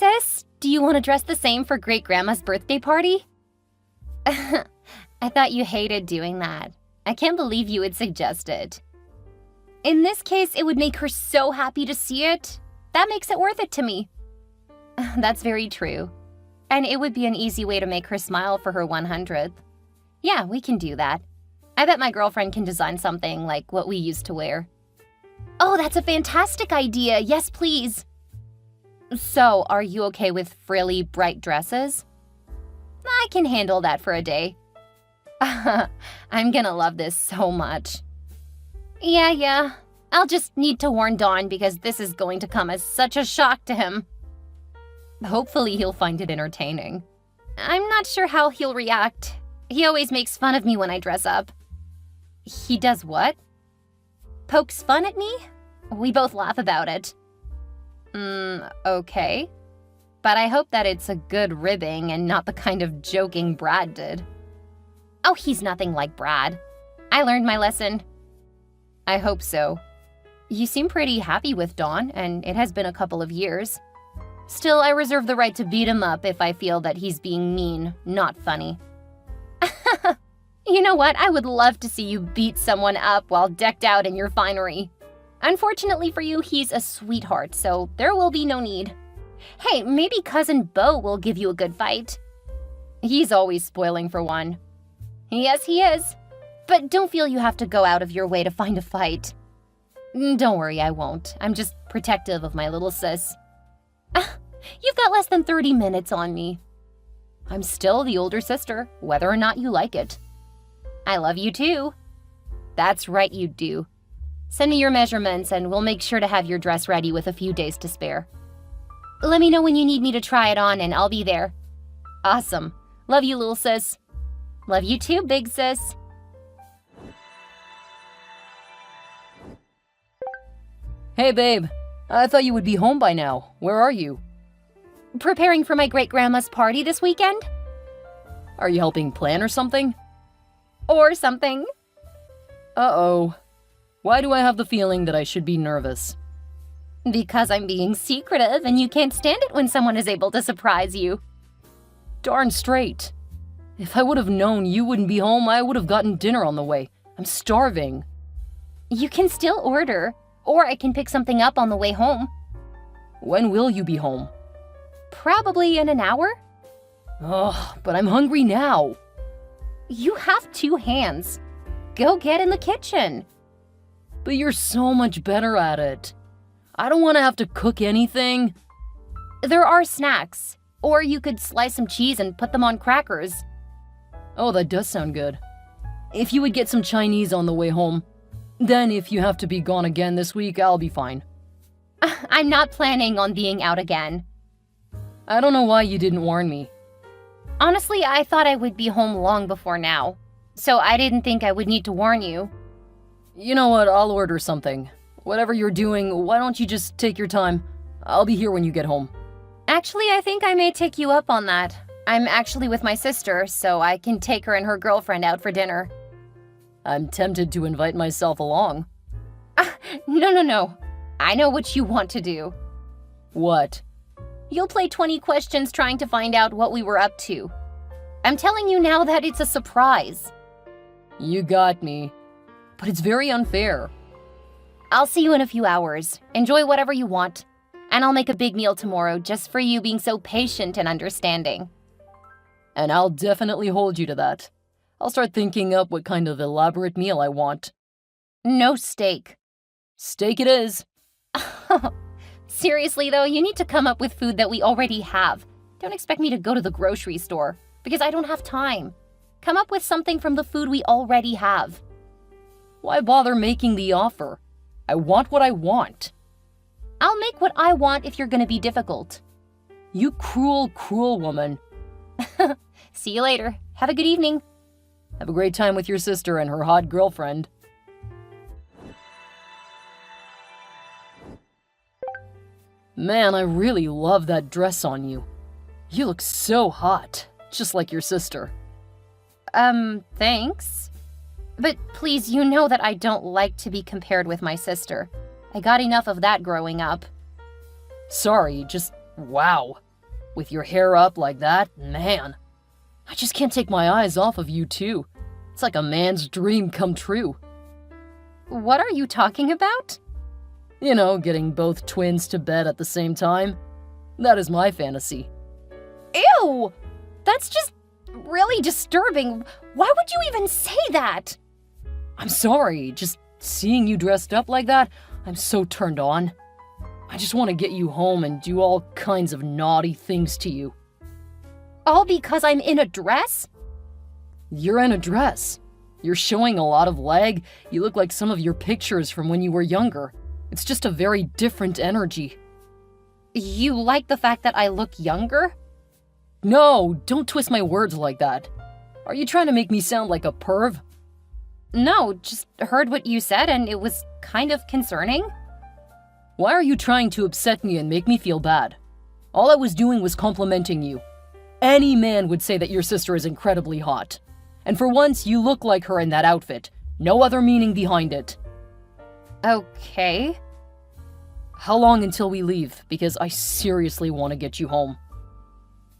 sis, do you want to dress the same for Great-Grandma's birthday party? I thought you hated doing that. I can't believe you would suggest it. In this case, it would make her so happy to see it. That makes it worth it to me. That's very true. And it would be an easy way to make her smile for her 100th. Yeah, we can do that. I bet my girlfriend can design something like what we used to wear. Oh, that's a fantastic idea. Yes, please. So, are you okay with frilly, bright dresses? I can handle that for a day. I'm gonna love this so much. Yeah. I'll just need to warn Don because this is going to come as such a shock to him. Hopefully he'll find it entertaining. I'm not sure how he'll react. He always makes fun of me when I dress up. He does what? Pokes fun at me? We both laugh about it. Okay. But I hope that it's a good ribbing and not the kind of joking Brad did. Oh, he's nothing like Brad. I learned my lesson. I hope so. You seem pretty happy with Don, and it has been a couple of years. Still, I reserve the right to beat him up if I feel that he's being mean, not funny. You know what? I would love to see you beat someone up while decked out in your finery. Unfortunately for you, he's a sweetheart, so there will be no need. Hey, maybe Cousin Beau will give you a good fight. He's always spoiling for one. Yes, he is. But don't feel you have to go out of your way to find a fight. Don't worry, I won't. I'm just protective of my little sis. You've got less than 30 minutes on me. I'm still the older sister, whether or not you like it. I love you too. That's right, you do. Send me your measurements and we'll make sure to have your dress ready with a few days to spare. Let me know when you need me to try it on and I'll be there. Awesome. Love you, little sis. Love you too, big sis. Hey, babe. I thought you would be home by now. Where are you? Preparing for my great-grandma's party this weekend? Are you helping plan or something? Or something. Uh-oh. Why do I have the feeling that I should be nervous? Because I'm being secretive and you can't stand it when someone is able to surprise you. Darn straight. If I would have known you wouldn't be home, I would have gotten dinner on the way. I'm starving. You can still order, or I can pick something up on the way home. When will you be home? Probably in an hour. Ugh, but I'm hungry now. You have 2 hands. Go get in the kitchen. But you're so much better at it. I don't want to have to cook anything. There are snacks. Or you could slice some cheese and put them on crackers. Oh, that does sound good. If you would get some Chinese on the way home, then if you have to be gone again this week, I'll be fine. I'm not planning on being out again. I don't know why you didn't warn me. Honestly, I thought I would be home long before now. So I didn't think I would need to warn you. You know what? I'll order something. Whatever you're doing, why don't you just take your time? I'll be here when you get home. Actually, I think I may take you up on that. I'm actually with my sister, so I can take her and her girlfriend out for dinner. I'm tempted to invite myself along. No. I know what you want to do. What? You'll play 20 questions trying to find out what we were up to. I'm telling you now that it's a surprise. You got me. But it's very unfair. I'll see you in a few hours. Enjoy whatever you want. And I'll make a big meal tomorrow just for you being so patient and understanding. And I'll definitely hold you to that. I'll start thinking up what kind of elaborate meal I want. No steak. Steak it is. Seriously though, you need to come up with food that we already have. Don't expect me to go to the grocery store, because I don't have time. Come up with something from the food we already have. Why bother making the offer? I want what I want. I'll make what I want if you're gonna be difficult. You cruel, cruel woman. See you later. Have a good evening. Have a great time with your sister and her hot girlfriend. Man, I really love that dress on you. You look so hot, just like your sister. Thanks. But please, you know that I don't like to be compared with my sister. I got enough of that growing up. Sorry, just wow. With your hair up like that, man. I just can't take my eyes off of you, too. It's like a man's dream come true. What are you talking about? You know, getting both twins to bed at the same time. That is my fantasy. Ew! That's just really disturbing. Why would you even say that? I'm sorry, just seeing you dressed up like that, I'm so turned on. I just want to get you home and do all kinds of naughty things to you. All because I'm in a dress? You're in a dress. You're showing a lot of leg. You look like some of your pictures from when you were younger. It's just a very different energy. You like the fact that I look younger? No, don't twist my words like that. Are you trying to make me sound like a perv? No, just heard what you said and it was kind of concerning. Why are you trying to upset me and make me feel bad? All I was doing was complimenting you. Any man would say that your sister is incredibly hot. And for once, you look like her in that outfit. No other meaning behind it. Okay. How long until we leave? Because I seriously want to get you home.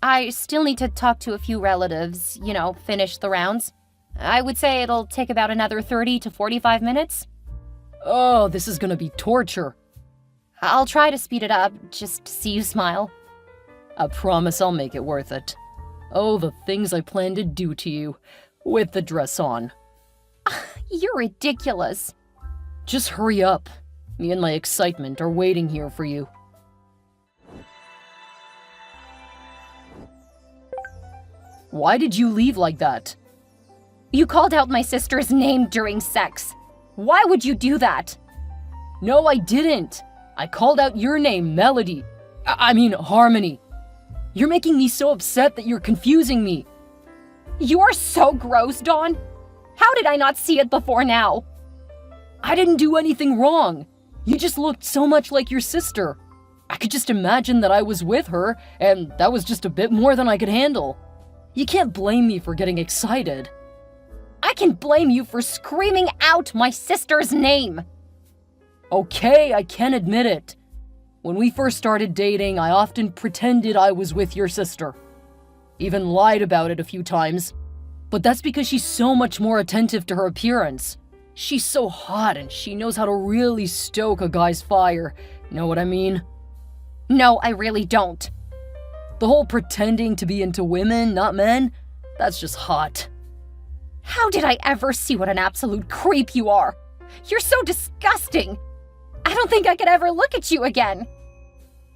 I still need to talk to a few relatives, finish the rounds. I would say it'll take about another 30 to 45 minutes. Oh, this is gonna be torture. I'll try to speed it up, just to see you smile. I promise I'll make it worth it. Oh, the things I plan to do to you, with the dress on. You're ridiculous. Just hurry up. Me and my excitement are waiting here for you. Why did you leave like that? You called out my sister's name during sex. Why would you do that? No, I didn't. I called out your name, Melody. I mean, Harmony. You're making me so upset that you're confusing me. You're so gross, Dawn. How did I not see it before now? I didn't do anything wrong. You just looked so much like your sister. I could just imagine that I was with her, and that was just a bit more than I could handle. You can't blame me for getting excited. I can blame you for screaming out my sister's name. Okay, I can admit it. When we first started dating, I often pretended I was with your sister. Even lied about it a few times. But that's because she's so much more attentive to her appearance. She's so hot and she knows how to really stoke a guy's fire. Know what I mean? No, I really don't. The whole pretending to be into women, not men, that's just hot. How did I ever see what an absolute creep you are? You're so disgusting. I don't think I could ever look at you again.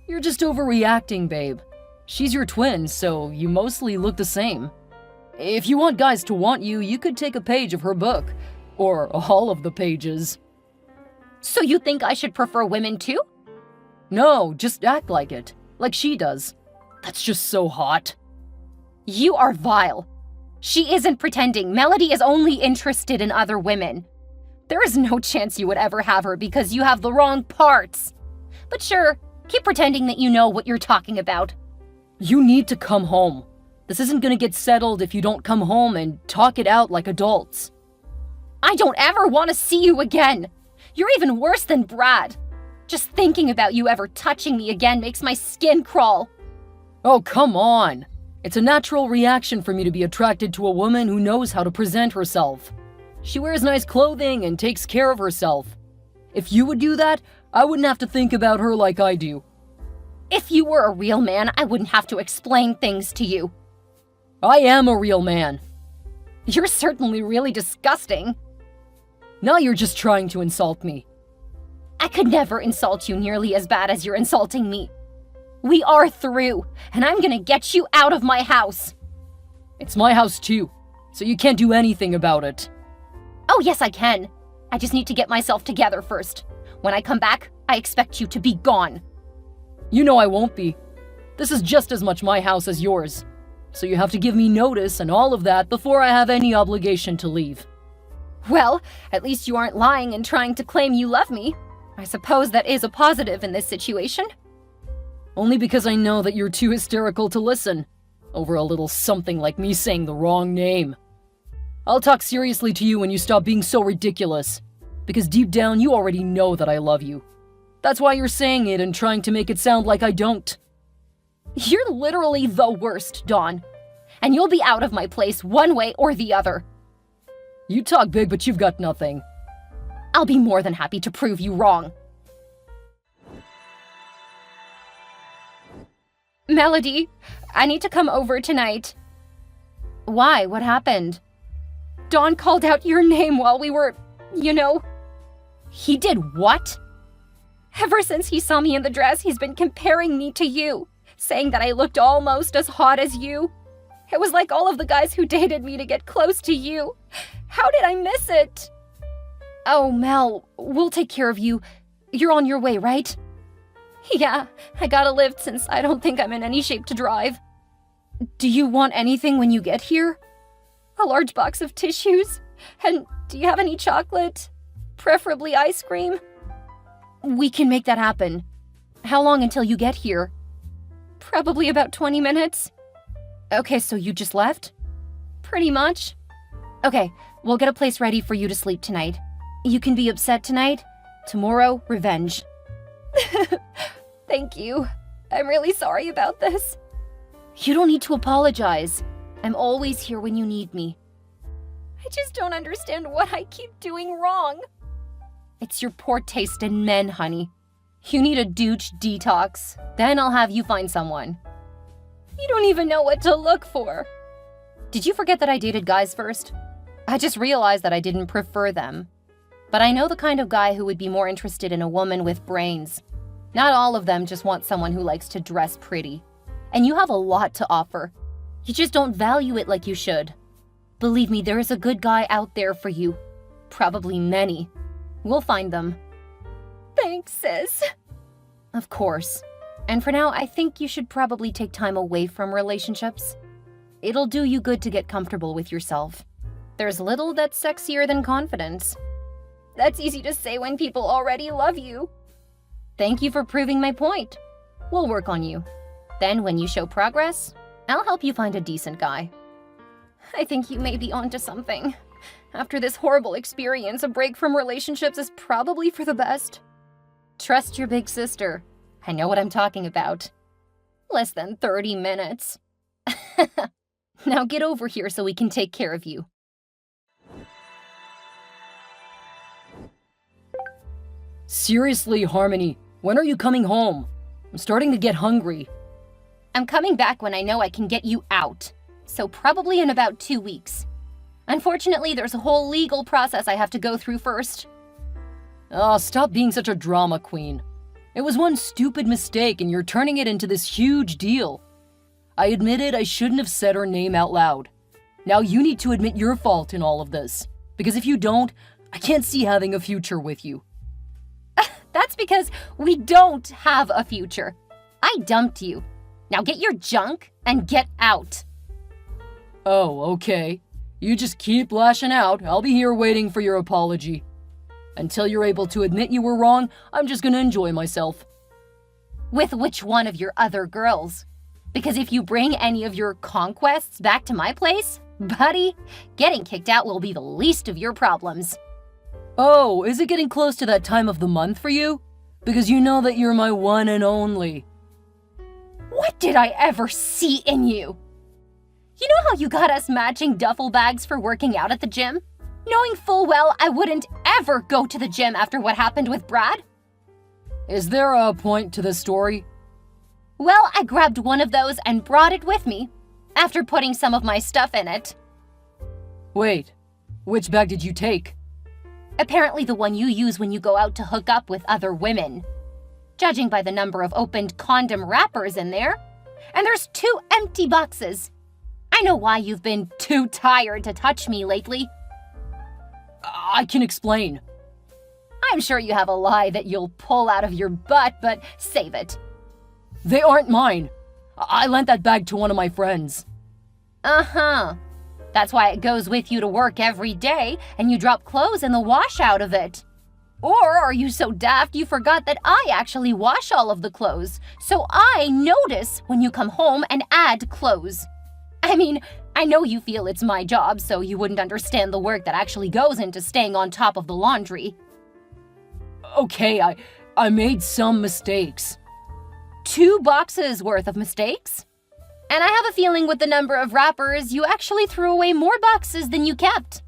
You're just overreacting, babe. She's your twin, so you mostly look the same. If you want guys to want you, you could take a page of her book. Or all of the pages. So you think I should prefer women too? No, just act like it. Like she does. That's just so hot. You are vile. She isn't pretending. Melody is only interested in other women. There is no chance you would ever have her because you have the wrong parts. But sure, keep pretending that you know what you're talking about. You need to come home. This isn't gonna get settled if you don't come home and talk it out like adults. I don't ever want to see you again. You're even worse than Brad. Just thinking about you ever touching me again makes my skin crawl. Oh, come on. It's a natural reaction for me to be attracted to a woman who knows how to present herself. She wears nice clothing and takes care of herself. If you would do that, I wouldn't have to think about her like I do. If you were a real man, I wouldn't have to explain things to you. I am a real man. You're certainly really disgusting. Now you're just trying to insult me. I could never insult you nearly as bad as you're insulting me. We are through, and I'm gonna get you out of my house. It's my house too, so you can't do anything about it. Oh, yes, I can. I just need to get myself together first. When I come back, I expect you to be gone. You know I won't be. This is just as much my house as yours. So you have to give me notice and all of that before I have any obligation to leave. Well, at least you aren't lying and trying to claim you love me. I suppose that is a positive in this situation. Only because I know that you're too hysterical to listen, over a little something like me saying the wrong name. I'll talk seriously to you when you stop being so ridiculous, because deep down you already know that I love you. That's why you're saying it and trying to make it sound like I don't. You're literally the worst, Dawn. And you'll be out of my place one way or the other. You talk big, but you've got nothing. I'll be more than happy to prove you wrong. Melody, I need to come over tonight. Why? What happened? Dawn called out your name while we were, He did what? Ever since he saw me in the dress, he's been comparing me to you, saying that I looked almost as hot as you. It was like all of the guys who dated me to get close to you. How did I miss it? Oh, Mel, we'll take care of you. You're on your way, right? Yeah, I got a lift since I don't think I'm in any shape to drive. Do you want anything when you get here? A large box of tissues? And do you have any chocolate? Preferably ice cream? We can make that happen. How long until you get here? Probably about 20 minutes. Okay, so you just left? Pretty much. Okay, we'll get a place ready for you to sleep tonight. You can be upset tonight. Tomorrow, revenge. Thank you. I'm really sorry about this. You don't need to apologize. I'm always here when you need me. I just don't understand what I keep doing wrong. It's your poor taste in men, honey. You need a douche detox. Then I'll have you find someone. You don't even know what to look for. Did you forget that I dated guys first? I just realized that I didn't prefer them. But I know the kind of guy who would be more interested in a woman with brains. Not all of them just want someone who likes to dress pretty. And you have a lot to offer. You just don't value it like you should. Believe me, there is a good guy out there for you. Probably many. We'll find them. Thanks, sis. Of course. And for now, I think you should probably take time away from relationships. It'll do you good to get comfortable with yourself. There's little that's sexier than confidence. That's easy to say when people already love you. Thank you for proving my point. We'll work on you. Then when you show progress, I'll help you find a decent guy. I think you may be onto something. After this horrible experience, a break from relationships is probably for the best. Trust your big sister. I know what I'm talking about. Less than 30 minutes. Now get over here so we can take care of you. Seriously, Harmony, when are you coming home? I'm starting to get hungry. I'm coming back when I know I can get you out. So probably in about 2 weeks. Unfortunately, there's a whole legal process I have to go through first. Oh, stop being such a drama queen. It was one stupid mistake and you're turning it into this huge deal. I admitted I shouldn't have said her name out loud. Now you need to admit your fault in all of this. Because if you don't, I can't see having a future with you. That's because we don't have a future. I dumped you. Now get your junk and get out. Oh, okay. You just keep lashing out. I'll be here waiting for your apology. Until you're able to admit you were wrong, I'm just gonna enjoy myself. With which one of your other girls? Because if you bring any of your conquests back to my place, buddy, getting kicked out will be the least of your problems. Oh, is it getting close to that time of the month for you? Because you know that you're my one and only. What did I ever see in you? You know how you got us matching duffel bags for working out at the gym? Knowing full well I wouldn't ever go to the gym after what happened with Brad? Is there a point to this story? Well, I grabbed one of those and brought it with me, after putting some of my stuff in it. Wait, which bag did you take? Apparently the one you use when you go out to hook up with other women. Judging by the number of opened condom wrappers in there. And there's 2 empty boxes. I know why you've been too tired to touch me lately. I can explain. I'm sure you have a lie that you'll pull out of your butt, but save it. They aren't mine. I lent that bag to one of my friends. Uh-huh. That's why it goes with you to work every day, and you drop clothes in the wash out of it. Or are you so daft you forgot that I actually wash all of the clothes, so I notice when you come home and add clothes? I mean, I know you feel it's my job, so you wouldn't understand the work that actually goes into staying on top of the laundry. Okay, I made some mistakes. 2 boxes worth of mistakes? And I have a feeling with the number of wrappers, you actually threw away more boxes than you kept.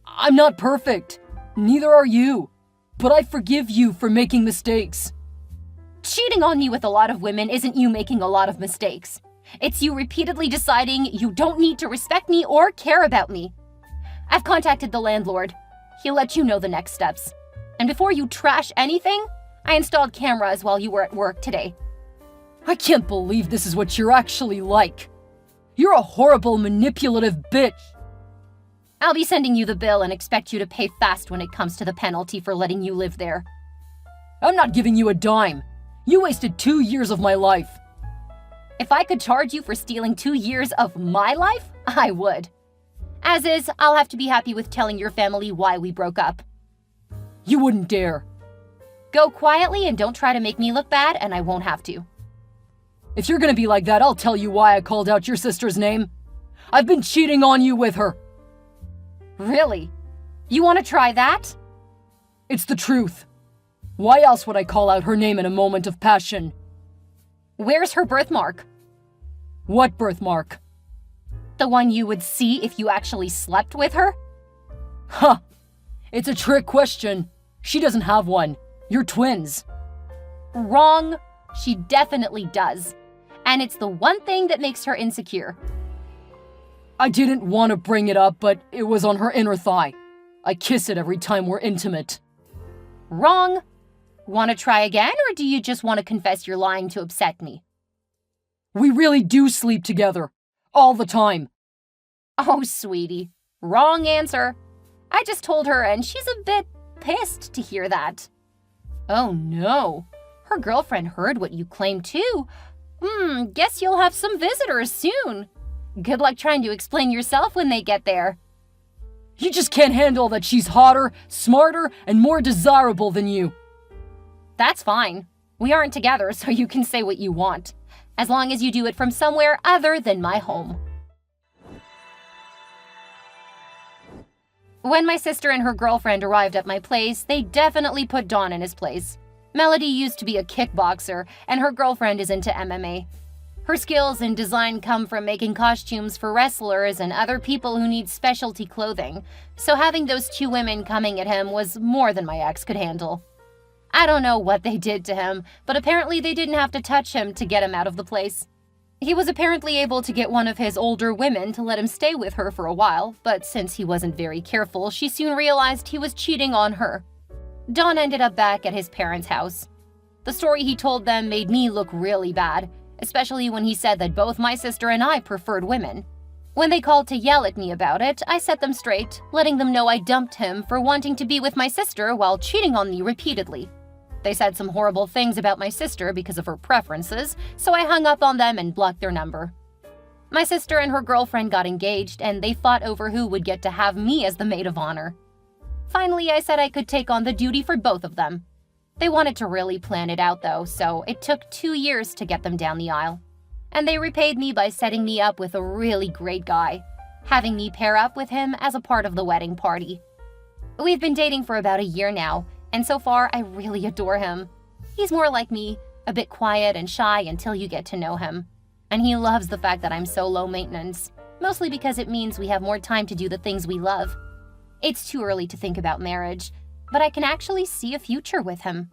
I'm not perfect. Neither are you. But I forgive you for making mistakes. Cheating on me with a lot of women isn't you making a lot of mistakes. It's you repeatedly deciding you don't need to respect me or care about me. I've contacted the landlord. He'll let you know the next steps. And before you trash anything, I installed cameras while you were at work today. I can't believe this is what you're actually like. You're a horrible, manipulative bitch. I'll be sending you the bill and expect you to pay fast when it comes to the penalty for letting you live there. I'm not giving you a dime. You wasted 2 years of my life. If I could charge you for stealing 2 years of my life, I would. As is, I'll have to be happy with telling your family why we broke up. You wouldn't dare. Go quietly and don't try to make me look bad, and I won't have to. If you're gonna be like that, I'll tell you why I called out your sister's name. I've been cheating on you with her. Really? You want to try that? It's the truth. Why else would I call out her name in a moment of passion? Where's her birthmark? What birthmark? The one you would see if you actually slept with her? Huh. It's a trick question. She doesn't have one. You're twins. Wrong. She definitely does. And it's the one thing that makes her insecure. I didn't want to bring it up, but it was on her inner thigh. I kiss it every time we're intimate. Wrong. Want to try again, or do you just want to confess you're lying to upset me? We really do sleep together. All the time. Oh, sweetie. Wrong answer. I just told her, and she's a bit pissed to hear that. Oh, no. Her girlfriend heard what you claimed, too. Guess you'll have some visitors soon. Good luck trying to explain yourself when they get there. You just can't handle that she's hotter, smarter, and more desirable than you. That's fine. We aren't together, so you can say what you want. As long as you do it from somewhere other than my home. When my sister and her girlfriend arrived at my place, they definitely put Dawn in his place. Melody used to be a kickboxer, and her girlfriend is into MMA. Her skills in design come from making costumes for wrestlers and other people who need specialty clothing, so having those 2 women coming at him was more than my ex could handle. I don't know what they did to him, but apparently they didn't have to touch him to get him out of the place. He was apparently able to get one of his older women to let him stay with her for a while, but since he wasn't very careful, she soon realized he was cheating on her. Dawn ended up back at his parents' house. The story he told them made me look really bad, especially when he said that both my sister and I preferred women. When they called to yell at me about it, I set them straight, letting them know I dumped him for wanting to be with my sister while cheating on me repeatedly. They said some horrible things about my sister because of her preferences, so I hung up on them and blocked their number. My sister and her girlfriend got engaged, and they fought over who would get to have me as the maid of honor. Finally, I said I could take on the duty for both of them. They wanted to really plan it out, though, so it took 2 years to get them down the aisle. And they repaid me by setting me up with a really great guy, having me pair up with him as a part of the wedding party. We've been dating for about a year now, and so far I really adore him. He's more like me, a bit quiet and shy until you get to know him. And he loves the fact that I'm so low maintenance, mostly because it means we have more time to do the things we love. It's too early to think about marriage, but I can actually see a future with him.